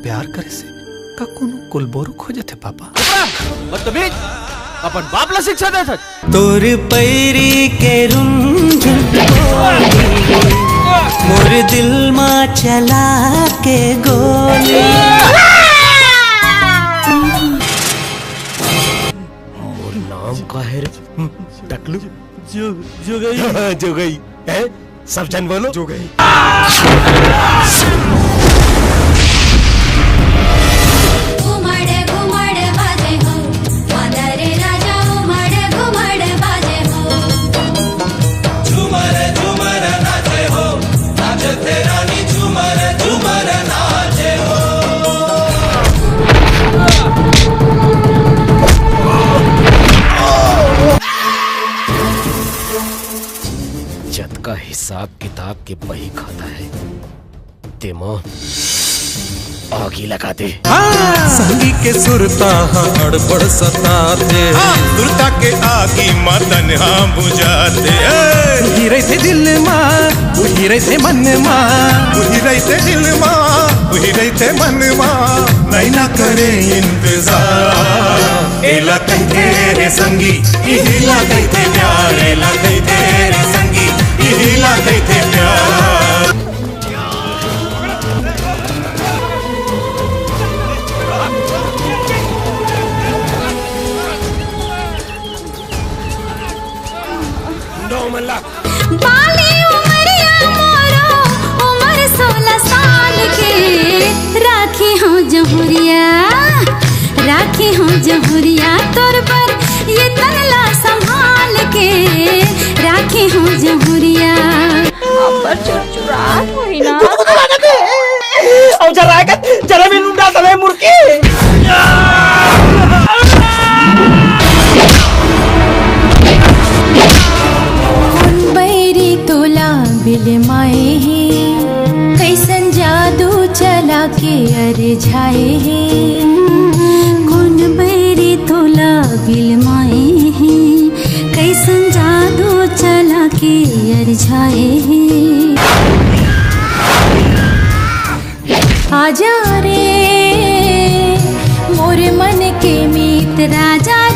प्यार करे से का कोनो कुलबोरू खोजते पापा। बदतमीज, अपन बाप ला शिक्षा देत। तोर पैरी के रुंझुन मोर दिल मा चला के गोली। और नाम का है रे? टकलू। जो गई है, सब जन बोलो जो गई। जत का हिसाब किताब के बही खाता है, तेमो आगी लगा दे। संगी के सुरता हड़बड़ सताते, सुरता के आगी मदन बुझाते। वही रहते दिल माँ, वही रहते मन माँ, वही रहते दिल माँ, वही रहते मन माँ। नहीं ना करे इंतजार। एला कहते रे संगी, इहिला कहते प्यार। एला कहते रे संगी, इहिला कहते प्यार। बाली उमरिया मोरो उमर 16 साल के। राखी हूँ जहुरिया, राखी हूँ जहुरिया तोर पर ये तनला संभाल के। राखी हूँ जहुरिया पर चुरात हुई ना। और जरा में लुंडा तले मुर्की। बिल माए है कैसन जादू चला के अरझाए है। कौन बैरी तोला बिल माए है कैसन जादू चला के अरझाए है। आजा रे मोर मन के मीत राजा